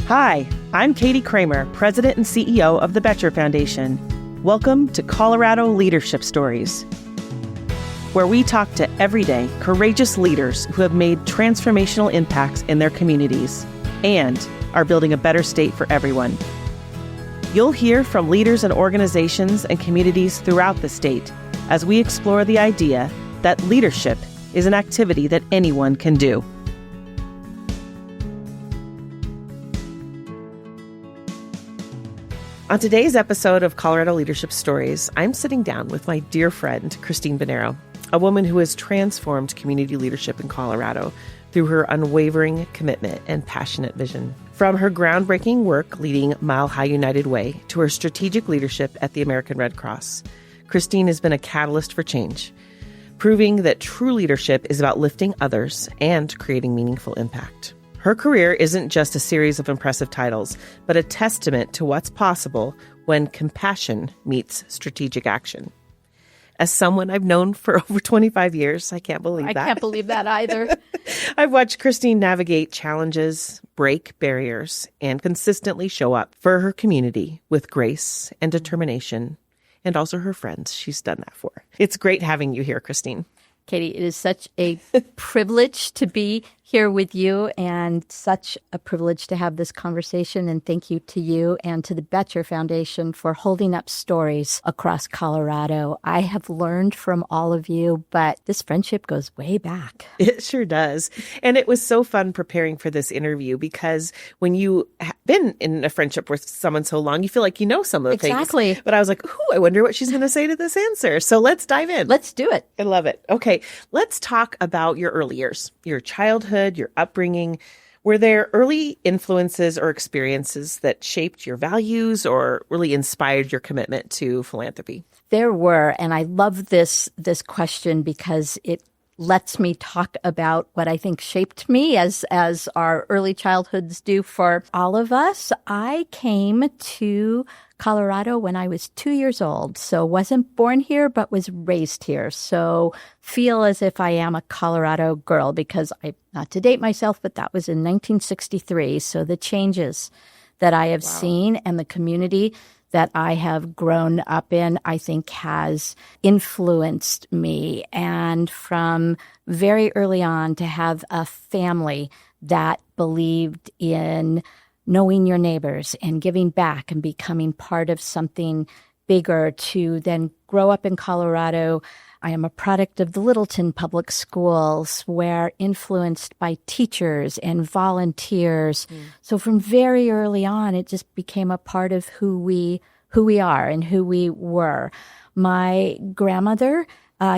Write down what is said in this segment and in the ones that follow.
Hi, I'm Katie Kramer, President and CEO of the Boettcher Foundation. Welcome to Colorado Leadership Stories, where we talk to everyday, courageous leaders who have made transformational impacts in their communities and are building a better state for everyone. You'll hear from leaders and organizations and communities throughout the state as we explore the idea that leadership is an activity that anyone can do. On today's episode of Colorado Leadership Stories, I'm sitting down with my dear friend, Christine Benero, a woman who has transformed community leadership in Colorado through her unwavering commitment and passionate vision. From her groundbreaking work leading Mile High United Way to her strategic leadership at the American Red Cross, Christine has been a catalyst for change, proving that true leadership is about lifting others and creating meaningful impact. Her career isn't just a series of impressive titles, but a testament to what's possible when compassion meets strategic action. As someone I've known for over 25 years, I can't believe that. I can't believe that either. I've watched Christine navigate challenges, break barriers, and consistently show up for her community with grace and determination, and also her friends she's done that for. It's great having you here, Christine. Katie, it is such a privilege to be here with you and such a privilege to have this conversation. And thank you to you and to the Boettcher Foundation for holding up stories across Colorado. I have learned from all of you, but this friendship goes way back. It sure does. And it was so fun preparing for this interview because when you have been in a friendship with someone so long, you feel like you know some of the things. Exactly. But I was like, ooh, I wonder what she's going to say to this answer. So let's dive in. Let's do it. I love it. Okay, let's talk about your early years, your childhood, your upbringing. Were there early influences or experiences that shaped your values or really inspired your commitment to philanthropy? There were, and I love this question because it lets me talk about what I think shaped me as our early childhoods do for all of us. I came to Colorado when I was 2 years old, so wasn't born here, but was raised here. So feel as if I am a Colorado girl because not to date myself, but that was in 1963. So the changes that I have seen and the community that I have grown up in, I think has influenced me. And from very early on to have a family that believed in knowing your neighbors and giving back and becoming part of something bigger, to then grow up in Colorado. I am a product of the Littleton Public Schools, where influenced by teachers and volunteers. So from very early on, it just became a part of who we are and who we were. My grandmother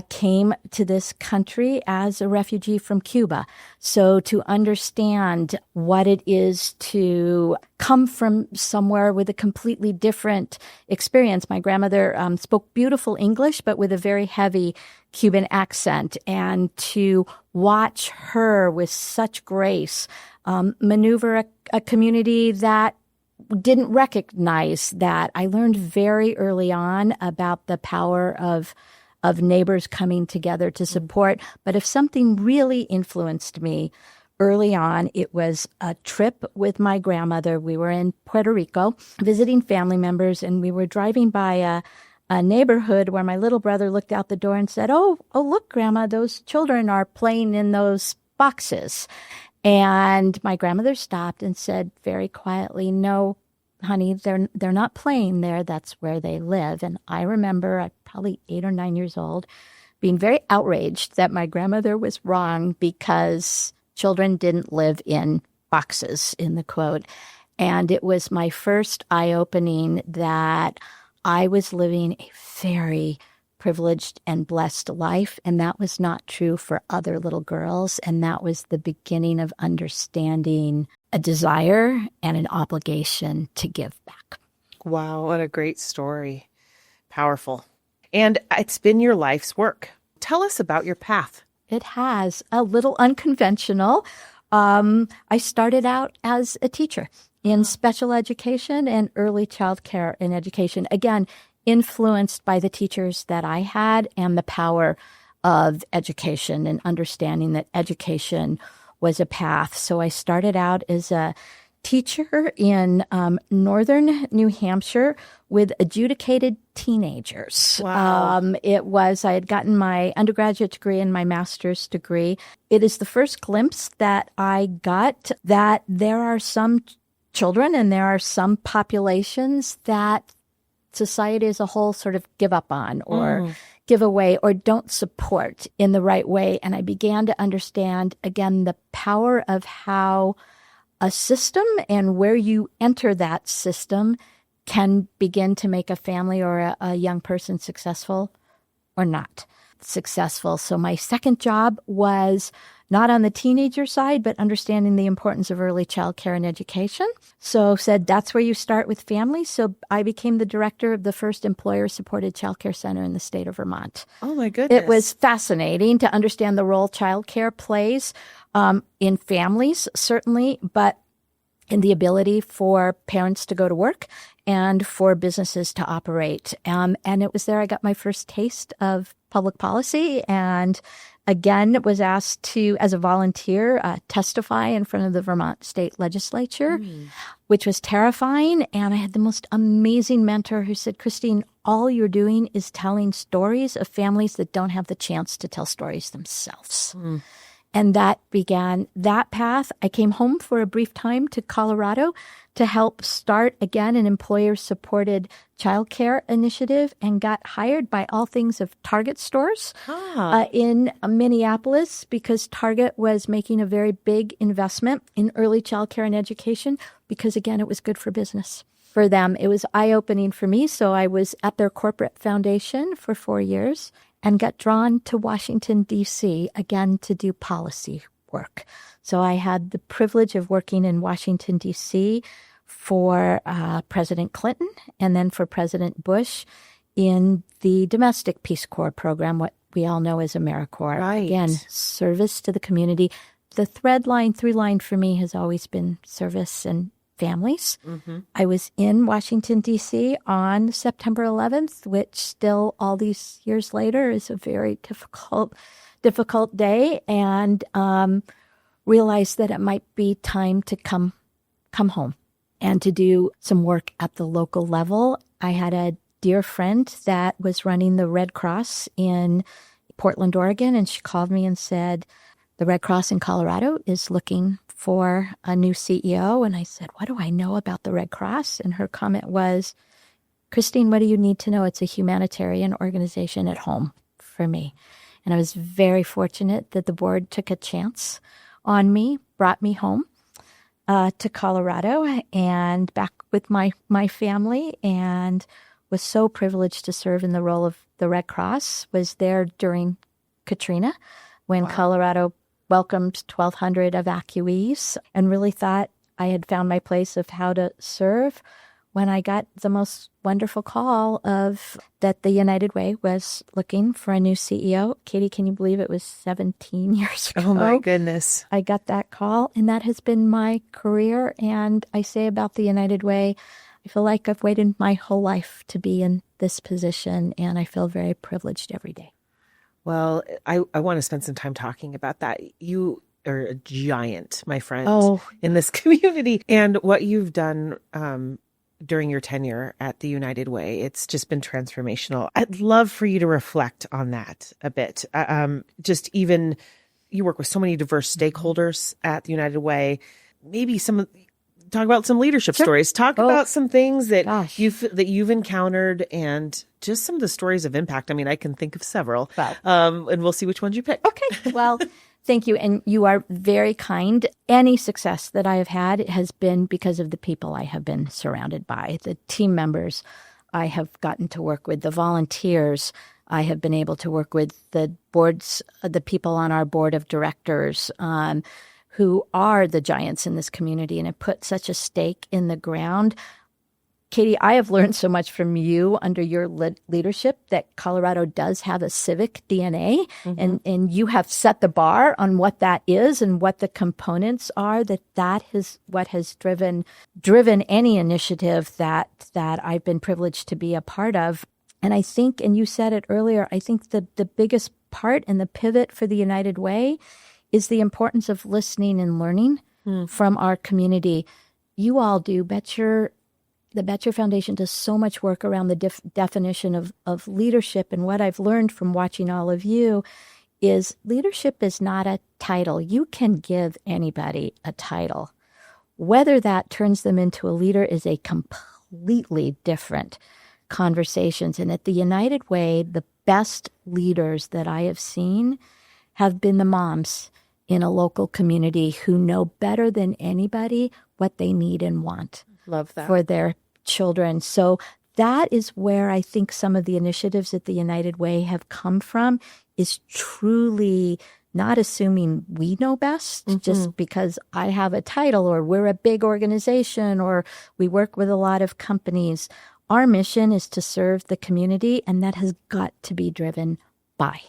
came to this country as a refugee from Cuba. So to understand what it is to come from somewhere with a completely different experience. My grandmother spoke beautiful English, but with a very heavy Cuban accent. And to watch her with such grace maneuver a community that didn't recognize that. I learned very early on about the power of neighbors coming together to support. But if something really influenced me early on, it was a trip with my grandmother. We were in Puerto Rico visiting family members, and we were driving by a neighborhood where my little brother looked out the door and said, oh, look, Grandma, those children are playing in those boxes. And my grandmother stopped and said very quietly, no, honey, they're not playing there. That's where they live. And I remember, I'm probably 8 or 9 years old, being very outraged that my grandmother was wrong because children didn't live in boxes, in the quote. And it was my first eye-opening that I was living a very privileged and blessed life, and that was not true for other little girls. And that was the beginning of understanding a desire and an obligation to give back. Wow, what a great story. Powerful. And it's been your life's work. Tell us about your path. It has a little unconventional. I started out as a teacher in special education and early child care and education. Again, influenced by the teachers that I had and the power of education and understanding that education was a path. So I started out as a teacher in northern New Hampshire with adjudicated teenagers. Wow. I had gotten my undergraduate degree and my master's degree. It is the first glimpse that I got that there are some children and there are some populations that society as a whole sort of give up on or give away or don't support in the right way. And I began to understand, again, the power of how a system and where you enter that system can begin to make a family or a young person successful or not successful. So my second job was not on the teenager side, but understanding the importance of early child care and education. So said that's where you start with families. So I became the director of the first employer-supported child care center in the state of Vermont. Oh, my goodness. It was fascinating to understand the role child care plays in families, certainly, but in the ability for parents to go to work and for businesses to operate. And it was there I got my first taste of public policy, and again was asked to, as a volunteer, testify in front of the Vermont State Legislature, which was terrifying. And I had the most amazing mentor who said, Christine, all you're doing is telling stories of families that don't have the chance to tell stories themselves. And that began that path. I came home for a brief time to Colorado to help start, again, an employer-supported childcare initiative and got hired by all things of Target stores in Minneapolis because Target was making a very big investment in early childcare and education because, again, it was good for business. For them, it was eye-opening for me. So I was at their corporate foundation for 4 years and got drawn to Washington, D.C., again, to do policy work. So I had the privilege of working in Washington, D.C. for President Clinton and then for President Bush in the domestic Peace Corps program, what we all know as AmeriCorps. Right. Again, service to the community. The through line for me has always been service and families. I was in Washington, D.C. on September 11th, which still all these years later is a very difficult day, and realized that it might be time to come home and to do some work at the local level. I had a dear friend that was running the Red Cross in Portland, Oregon, and she called me and said, the Red Cross in Colorado is looking for a new CEO. And I said, what do I know about the Red Cross? And her comment was, Christine, what do you need to know? It's a humanitarian organization at home for me. And I was very fortunate that the board took a chance on me, brought me home to Colorado and back with my family, and was so privileged to serve in the role of the Red Cross. Was there during Katrina when Colorado welcomed 1,200 evacuees, and really thought I had found my place of how to serve when I got the most wonderful call of that the United Way was looking for a new CEO. Katie, can you believe it was 17 years ago? Oh, my goodness. I got that call, and that has been my career. And I say about the United Way, I feel like I've waited my whole life to be in this position, and I feel very privileged every day. Well, I want to spend some time talking about that. You are a giant, my friend, in this community. And what you've done during your tenure at the United Way, it's just been transformational. I'd love for you to reflect on that a bit. Just even, you work with so many diverse stakeholders at the United Way. Maybe talk about some leadership stories. Talk about some things that you've encountered, and just some of the stories of impact. I mean, I can think of several, and we'll see which ones you pick. Okay. Well, thank you. And you are very kind. Any success that I have had has been because of the people I have been surrounded by, the team members I have gotten to work with, the volunteers I have been able to work with, the boards, the people on our board of directors, who are the giants in this community and have put such a stake in the ground. Katie, I have learned so much from you under your leadership that Colorado does have a civic DNA, and you have set the bar on what that is and what the components are, that is what has driven any initiative that I've been privileged to be a part of. And I think, and you said it earlier, I think the biggest part and the pivot for the United Way is the importance of listening and learning from our community. you all do. Boettcher, the Boettcher Foundation does so much work around the definition of leadership. And what I've learned from watching all of you is leadership is not a title. You can give anybody a title. Whether that turns them into a leader is a completely different conversations. And at the United Way, the best leaders that I have seen have been the moms in a local community who know better than anybody what they need and want. Love that. For their children. So that is where I think some of the initiatives at the United Way have come from, is truly not assuming we know best just because I have a title or we're a big organization or we work with a lot of companies. Our mission is to serve the community, and that has got to be driven by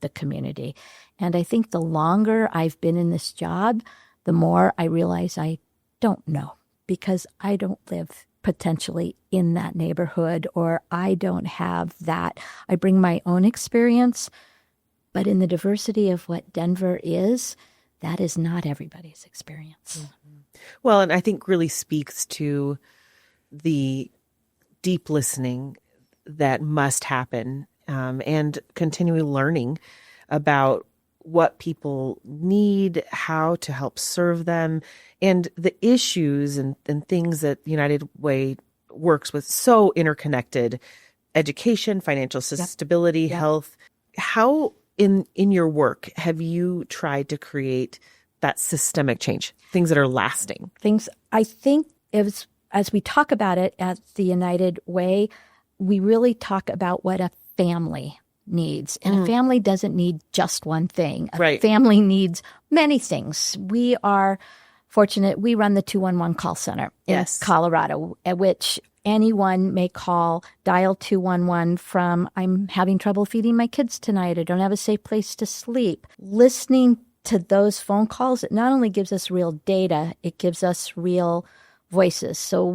the community. And I think the longer I've been in this job, the more I realize I don't know, because I don't live potentially in that neighborhood, or I don't have that. I bring my own experience, but in the diversity of what Denver is, that is not everybody's experience. Well, and I think really speaks to the deep listening that must happen, and continually learning about what people need, how to help serve them, and the issues and things that United Way works with, so interconnected: education, financial stability, health. How in your work have you tried to create that systemic change, things that are lasting? Things, I think, as we talk about it at the United Way, we really talk about what a family needs. And a family doesn't need just one thing. A family needs many things. We are fortunate. We run the 211 call center in Colorado, at which anyone may call, dial 211 from, I'm having trouble feeding my kids tonight. I don't have a safe place to sleep. Listening to those phone calls, it not only gives us real data, it gives us real voices. So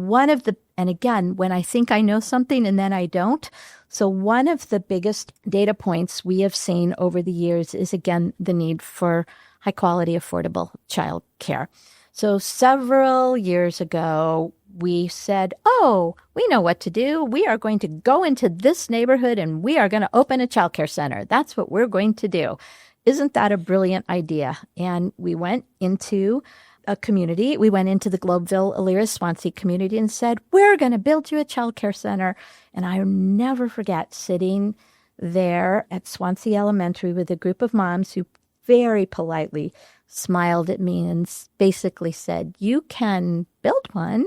and again, when I think I know something and then I don't. So one of the biggest data points we have seen over the years is, again, the need for high quality, affordable child care. So several years ago, we said, we know what to do. We are going to go into this neighborhood and we are going to open a child care center. That's what we're going to do. Isn't that a brilliant idea? And we went into a community. We went into the Globeville, Elyria, Swansea community and said, we're going to build you a child care center. And I'll never forget sitting there at Swansea Elementary with a group of moms who very politely smiled at me and basically said, you can build one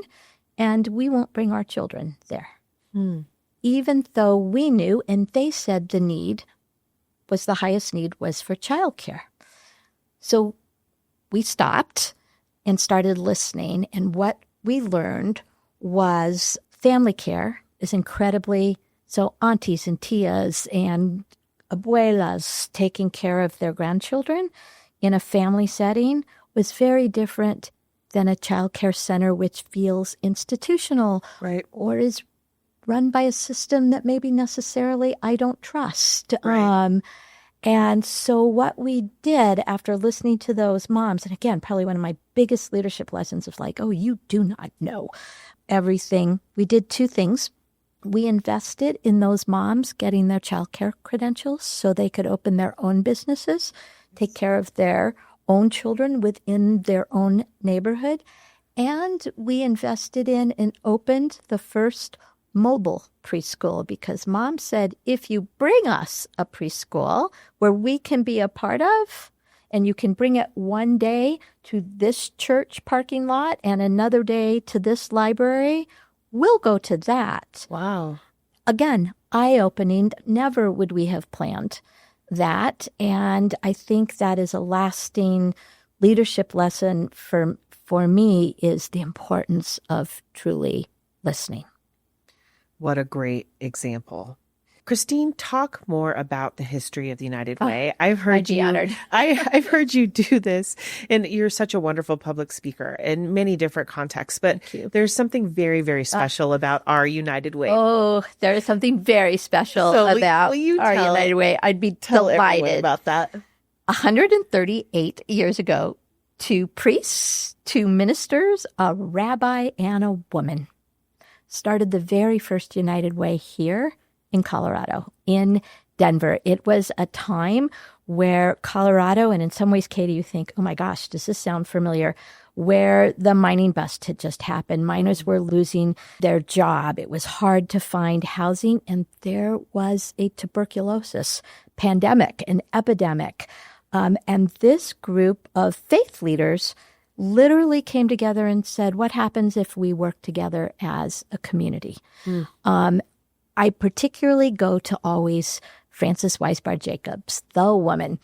and we won't bring our children there. Even though we knew, and they said the highest need was for childcare. So we stopped and started listening. And what we learned was family care is incredibly, so aunties and tias and abuelas taking care of their grandchildren in a family setting was very different than a child care center, which feels institutional, or is run by a system that maybe necessarily I don't trust. And so what we did after listening to those moms, and again, probably one of my biggest leadership lessons of you do not know everything. We did two things. We invested in those moms getting their child care credentials so they could open their own businesses, take care of their own children within their own neighborhood. And we invested in and opened the first mobile preschool, because mom said, if you bring us a preschool where we can be a part of, and you can bring it one day to this church parking lot and another day to this library, we'll go to that. Wow. Again, eye-opening. Never would we have planned that. And I think that is a lasting leadership lesson for me, is the importance of truly listening. What a great example. Christine, talk more about the history of the United Way. I've heard I've heard you do this, and you're such a wonderful public speaker in many different contexts. But there's something very, very special about our United Way. Oh, there is something very special about our United Way. I'd be delighted about that. 138 years ago 2 priests, 2 ministers, a rabbi, and a woman. Started the very first United Way here in Colorado, in Denver. It was a time where Colorado, and in some ways, Katie, you think, oh my gosh, does this sound familiar? Where the mining bust had just happened. Miners were losing their job. It was hard to find housing, and there was a tuberculosis pandemic, an epidemic. And this group of faith leaders literally came together and said, what happens if we work together as a community? I particularly go to always Frances Weisbard Jacobs, the woman,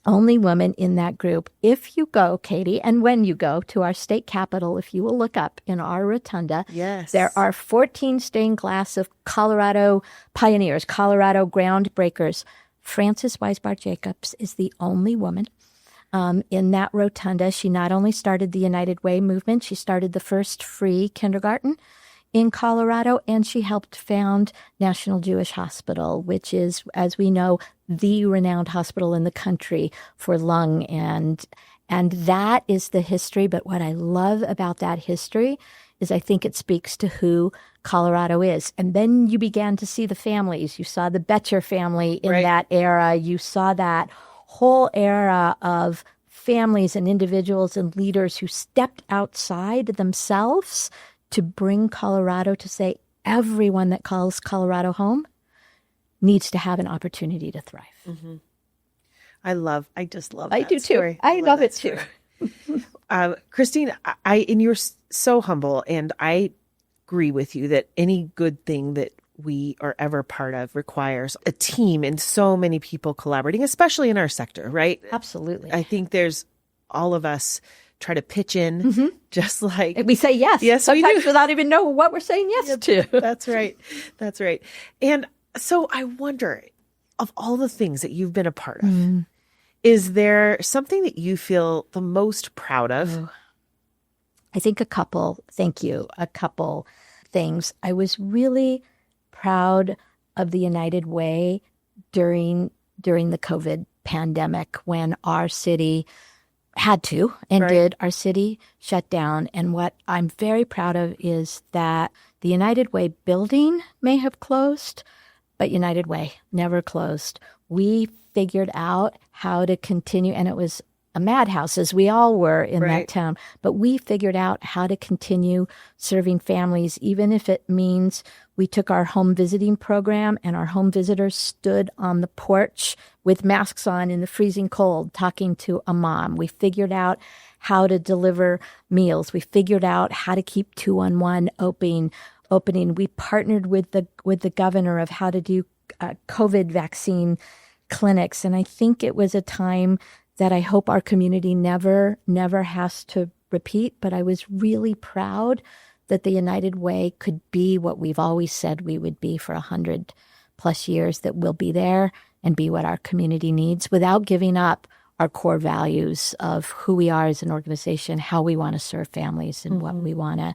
only woman in that group. If you go, Katie, and when you go to our state capitol, if you will look up in our rotunda, yes, there are 14 stained glass of Colorado pioneers, Colorado groundbreakers. Frances Weisbard Jacobs is the only woman in that rotunda. She not only started the United Way movement, she started the first free kindergarten in Colorado, and she helped found National Jewish Hospital, which is, as we know, the renowned hospital in the country for lung. And that is the history. But what I love about that history is I think it speaks to who Colorado is. And then you began to see the families. You saw the Boettcher family in that era. You saw that whole era of families and individuals and leaders who stepped outside themselves to bring Colorado to say everyone that calls Colorado home needs to have an opportunity to thrive. Mm-hmm. I just love that I do story. too. I love it too. Christine, and you're so humble, and I agree with you that any good thing that we are ever part of requires a team and so many people collaborating, especially in our sector, right? Absolutely. I think there's all of us try to pitch in, just like we say yes. Yes, sometimes we do. Without even knowing what we're saying yes to. That's right. That's right. And so I wonder, of all the things that you've been a part of, is there something that you feel the most proud of? I think a couple things. I was really proud of the United Way during the COVID pandemic when our city had to and did. Our city shut down. And what I'm very proud of is that the United Way building may have closed, but United Way never closed. We figured out how to continue, and it was a madhouse, as we all were in that town, but we figured out how to continue serving families, even if it means we took our home visiting program and our home visitors stood on the porch with masks on in the freezing cold talking to a mom. We figured out how to deliver meals. We figured out how to keep 211 opening. We partnered with the governor of how to do COVID vaccine clinics. And I think it was a time that I hope our community never has to repeat. But I was really proud that the United Way could be what we've always said we would be for 100+ years, that we'll be there and be what our community needs without giving up our core values of who we are as an organization, how we want to serve families, and what we want to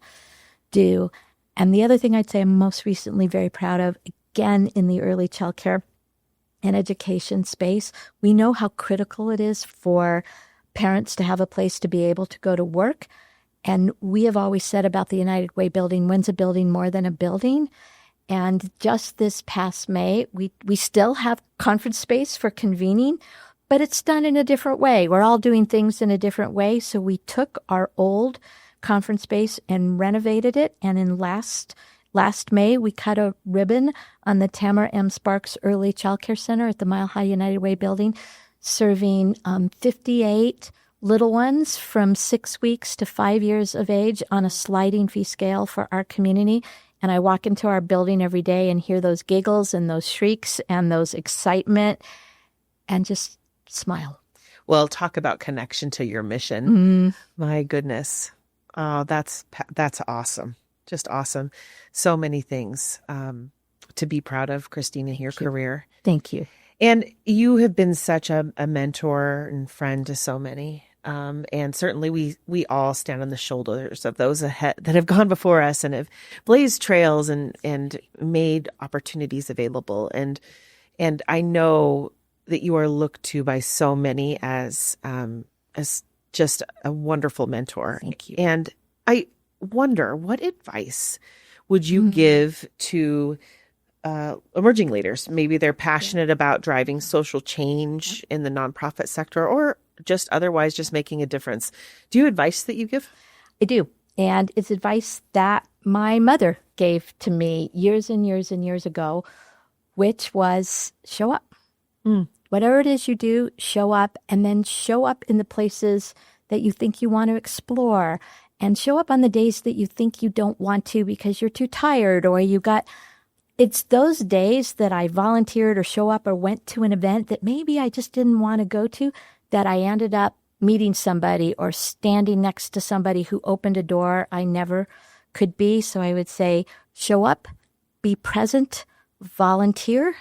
do. And the other thing I'd say I'm most recently very proud of, again, in the early childcare and education space, we know how critical it is for parents to have a place to be able to go to work. And we have always said about the United Way building, when's a building more than a building? And just this past May, we still have conference space for convening, but it's done in a different way. We're all doing things in a different way. So we took our old conference space and renovated it. And in last May, we cut a ribbon on the Tamara M. Sparks Early Child Care Center at the Mile High United Way building, serving 58 little ones from 6 weeks to 5 years of age on a sliding fee scale for our community. And I walk into our building every day and hear those giggles and those shrieks and those excitement and just smile. Well, talk about connection to your mission. My goodness. Oh, that's awesome. Just awesome. So many things to be proud of, Christine, in your career. Thank you. And you have been such a mentor and friend to so many. And certainly we all stand on the shoulders of those ahead that have gone before us and have blazed trails and made opportunities available. And I know that you are looked to by so many as just a wonderful mentor. Thank you. And I wonder, what advice would you give to emerging leaders? Maybe they're passionate about driving social change in the nonprofit sector, or just otherwise just making a difference. Do you have advice that you give? I do. And it's advice that my mother gave to me years and years and years ago, which was show up. Whatever it is you do, show up, and then show up in the places that you think you want to explore, and show up on the days that you think you don't want to because you're too tired or you got... It's those days that I volunteered or show up or went to an event that maybe I just didn't want to go to, that I ended up meeting somebody or standing next to somebody who opened a door I never could be. So I would say, show up, be present, volunteer,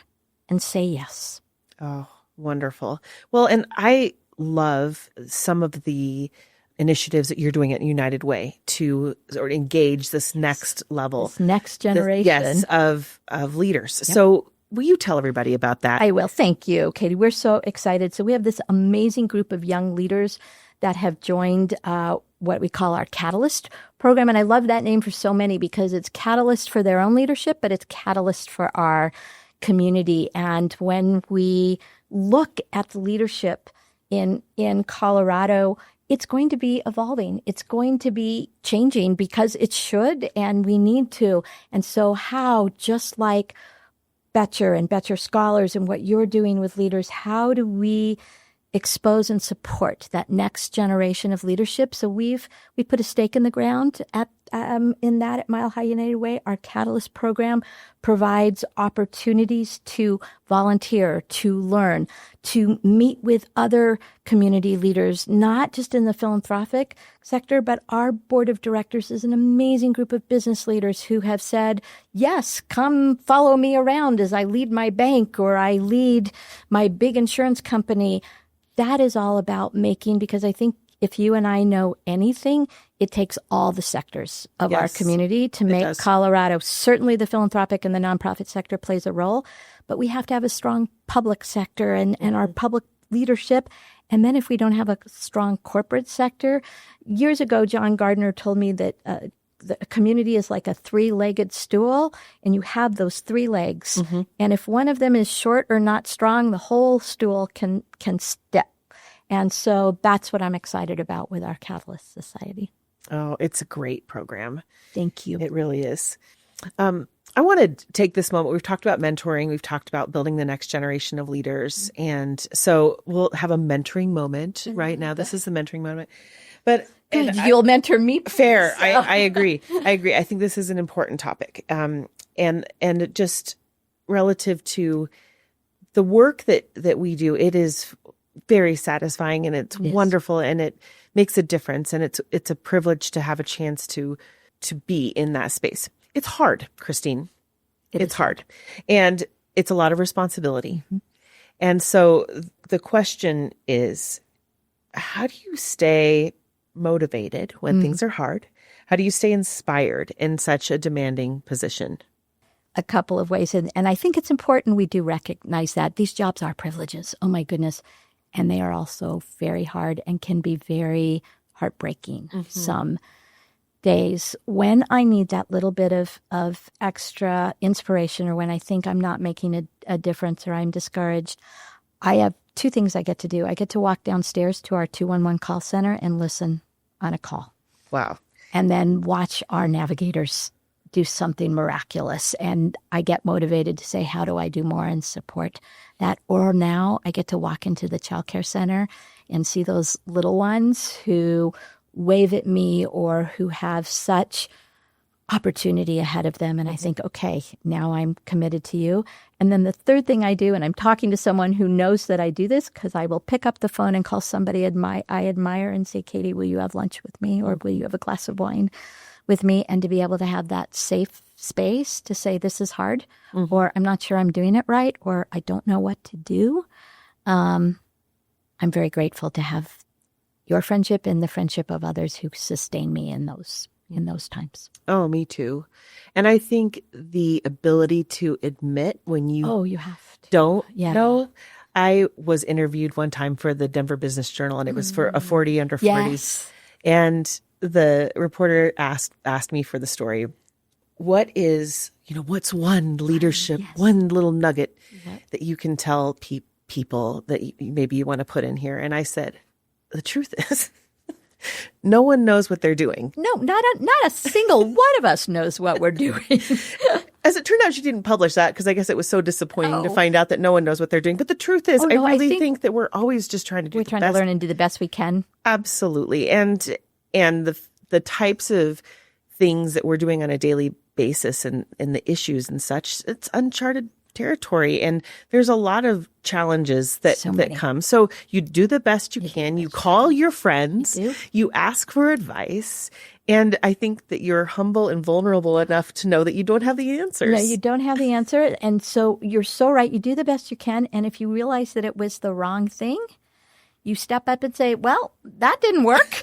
and say yes. Oh, wonderful. Well, and I love some of the initiatives that you're doing at United Way to sort of engage this next level. This next generation. Of leaders. Yep. So will you tell everybody about that? I will. Thank you, Katie. We're so excited. So we have this amazing group of young leaders that have joined what we call our Catalyst program. And I love that name for so many because it's catalyst for their own leadership, but it's catalyst for our community. And when we look at the leadership in Colorado, it's going to be evolving. It's going to be changing because it should, and we need to. And so how, just like Boettcher and Boettcher Scholars and what you're doing with leaders, how do we expose and support that next generation of leadership? So we put a stake in the ground at Mile High United Way. Our Catalyst program provides opportunities to volunteer, to learn, to meet with other community leaders, not just in the philanthropic sector, but our board of directors is an amazing group of business leaders who have said, yes, come follow me around as I lead my bank or I lead my big insurance company. That is all about making, because I think if you and I know anything, it takes all the sectors of our community to make Colorado. Certainly the philanthropic and the nonprofit sector plays a role, but we have to have a strong public sector and our public leadership. And then if we don't have a strong corporate sector, years ago, John Gardner told me that the community is like a three-legged stool, and you have those three legs. Mm-hmm. And if one of them is short or not strong, the whole stool can step. And so that's what I'm excited about with our Catalyst Society. Oh, it's a great program. Thank you. It really is. I want to take this moment. We've talked about mentoring. We've talked about building the next generation of leaders. And so we'll have a mentoring moment right now. This is the mentoring moment. But you'll mentor me. Fair. So. I agree. I think this is an important topic. And just relative to the work that we do, it is very satisfying and it's wonderful and it makes a difference. And it's a privilege to have a chance to be in that space. It's hard, Christine. It's hard. And it's a lot of responsibility. Mm-hmm. And so the question is, how do you stay motivated when things are hard? How do you stay inspired in such a demanding position? A couple of ways. And I think it's important we do recognize that these jobs are privileges. Oh, my goodness. And they are also very hard and can be very heartbreaking some days. When I need that little bit of extra inspiration, or when I think I'm not making a difference or I'm discouraged, I have two things I get to do. I get to walk downstairs to our 211 call center and listen on a call. Wow. And then watch our navigators do something miraculous. And I get motivated to say, how do I do more and support that? Or now I get to walk into the childcare center and see those little ones who wave at me or who have such opportunity ahead of them. And I think, okay, now I'm committed to you. And then the third thing I do, and I'm talking to someone who knows that I do this, because I will pick up the phone and call somebody I admire and say, Katie, will you have lunch with me? Or will you have a glass of wine with me? And to be able to have that safe space to say, this is hard, or I'm not sure I'm doing it right, or I don't know what to do. I'm very grateful to have your friendship and the friendship of others who sustain me in those times. Oh, me too. And I think the ability to admit when you you have to. don't know, I was interviewed one time for the Denver Business Journal, and it was for a 40 under 40s. Yes. And the reporter asked me for the story. What is, what's one leadership, one little nugget that you can tell people that maybe you want to put in here? And I said, the truth is, no one knows what they're doing. No, not a single one of us knows what we're doing. As it turned out, she didn't publish that because I guess it was so disappointing to find out that no one knows what they're doing. But the truth is, I really think that we're always just trying to do the best. We're trying to learn and do the best we can. Absolutely. And the types of things that we're doing on a daily basis and the issues and such, it's uncharted territory. And there's a lot of challenges that come. So you do the best you can. You call your friends. You ask for advice. And I think that you're humble and vulnerable enough to know that you don't have the answers. No, you don't have the answer. And so you're so right. You do the best you can. And if you realize that it was the wrong thing, you step up and say, well, that didn't work,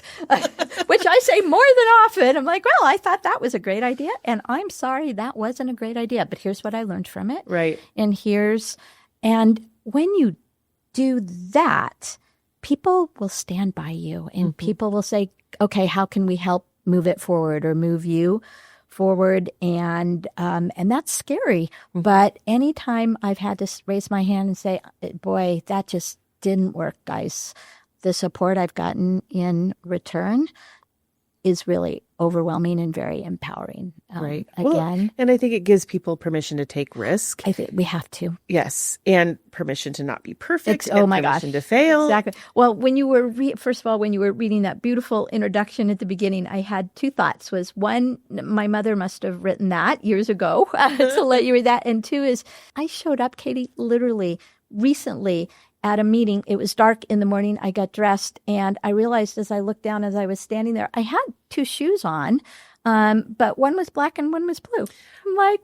which I say more than often. I'm like, well, I thought that was a great idea. And I'm sorry, that wasn't a great idea. But here's what I learned from it. Right. And when you do that, people will stand by you and people will say, okay, how can we help move it forward or move you forward? And that's scary. But anytime I've had to raise my hand and say, boy, that just didn't work, guys, the support I've gotten in return is really overwhelming and very empowering. Right. Again. Well, and I think it gives people permission to take risk. I think we have to. Yes. And permission to not be perfect. Oh my gosh. Permission to fail. Exactly. Well, when you were, first of all, when you were reading that beautiful introduction at the beginning, I had two thoughts. Was one, my mother must have written that years ago to let you read that. And two is, I showed up, Katie, literally recently at a meeting. It was dark in the morning. I got dressed and I realized as I looked down as I was standing there, I had two shoes on, but one was black and one was blue. I'm like,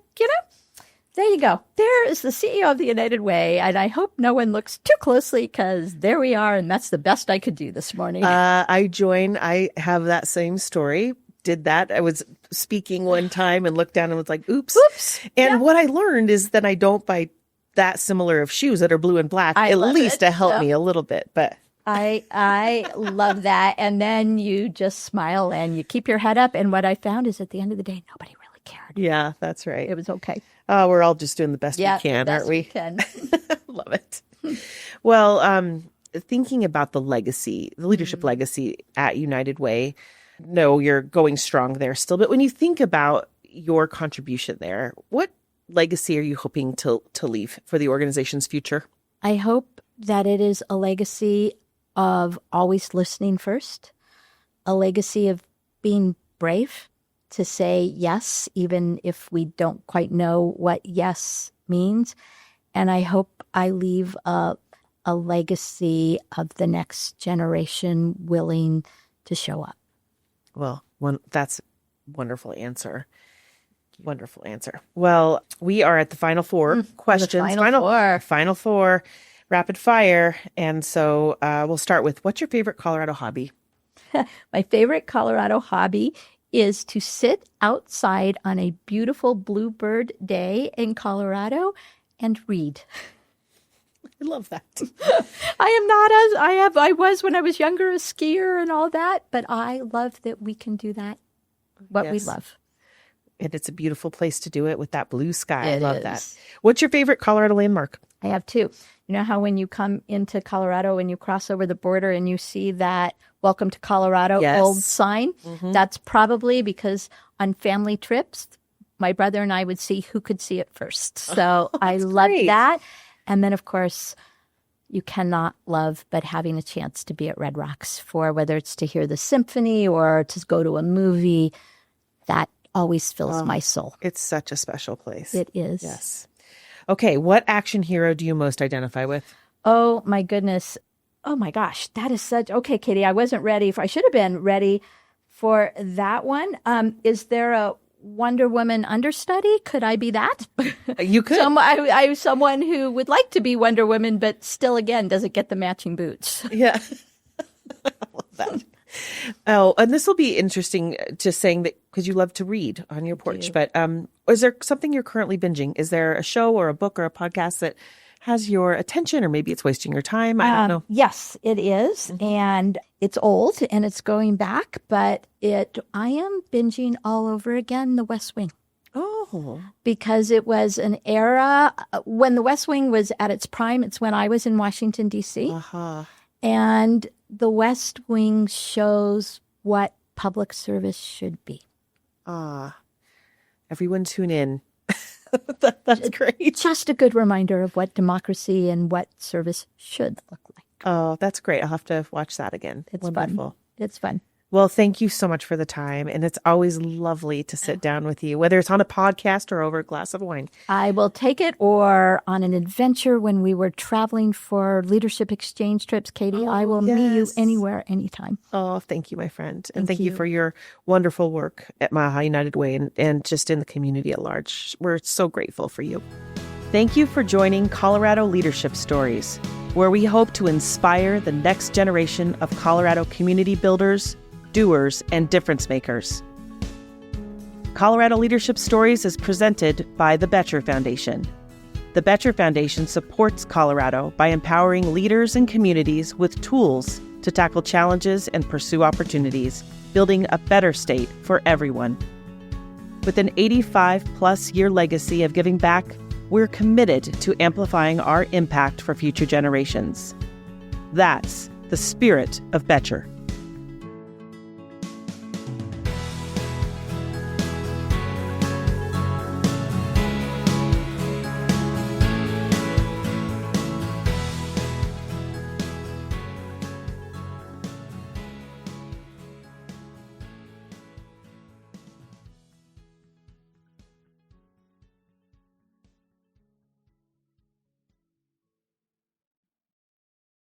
there you go. There is the CEO of the United Way. And I hope no one looks too closely because there we are. And that's the best I could do this morning. I have that same story. Did that. I was speaking one time and looked down and was like, oops. And what I learned is that I don't buy that similar of shoes that are blue and black, at least to help me a little bit. But I love that. And then you just smile and you keep your head up. And what I found is at the end of the day, nobody really cared. Yeah, that's right. It was okay. We're all just doing the best we can, aren't we? Can. Love it. Well, thinking about the legacy, the leadership legacy at United Way, no, you're going strong there still. But when you think about your contribution there, what legacy are you hoping to leave for the organization's future? I hope that it is a legacy of always listening first, a legacy of being brave to say yes, even if we don't quite know what yes means. And I hope I leave a legacy of the next generation willing to show up. Well, that's a wonderful answer. Wonderful answer. Well, we are at the final four questions. Final four, rapid fire. And so we'll start with, what's your favorite Colorado hobby? My favorite Colorado hobby is to sit outside on a beautiful bluebird day in Colorado and read. I love that. I was when I was younger, a skier and all that, but I love that we can do that, we love. And it's a beautiful place to do it with that blue sky. I love that. What's your favorite Colorado landmark? I have two. You know how when you come into Colorado and you cross over the border and you see that Welcome to Colorado old sign? Mm-hmm. That's probably because on family trips, my brother and I would see who could see it first. So I love that. And then, of course, you cannot love but having a chance to be at Red Rocks for whether it's to hear the symphony or to go to a movie. That always fills my soul. It's such a special place. It is. Yes. Okay. What action hero do you most identify with? Oh, my goodness. Oh, my gosh. That is such. Okay, Katie, I wasn't ready. I should have been ready for that one. Is there a Wonder Woman understudy? Could I be that? You could. I'm someone who would like to be Wonder Woman, but still, again, doesn't get the matching boots. Yeah. I love that. Oh, and this will be interesting to saying that because you love to read on your porch. But is there something you're currently binging? Is there a show or a book or a podcast that has your attention, or maybe it's wasting your time. I don't know. Yes, it is. And it's old and it's going back, but I am binging all over again The West Wing. Oh. Because it was an era when The West Wing was at its prime. It's when I was in Washington, D.C. Uh-huh. And The West Wing shows what public service should be. Everyone tune in. That's great. Just a good reminder of what democracy and what service should look like. Oh, that's great. I'll have to watch that again. It's wonderful. Fun. It's fun. Well, thank you so much for the time. And it's always lovely to sit down with you, whether it's on a podcast or over a glass of wine. I will take it, or on an adventure when we were traveling for leadership exchange trips. Katie, I will meet you anywhere, anytime. Oh, thank you, my friend. And thank you for your wonderful work at Mile High United Way and just in the community at large. We're so grateful for you. Thank you for joining Colorado Leadership Stories, where we hope to inspire the next generation of Colorado community builders, doers, and difference makers. Colorado Leadership Stories is presented by the Boettcher Foundation. The Boettcher Foundation supports Colorado by empowering leaders and communities with tools to tackle challenges and pursue opportunities, building a better state for everyone. With an 85-plus year legacy of giving back, we're committed to amplifying our impact for future generations. That's the spirit of Boettcher.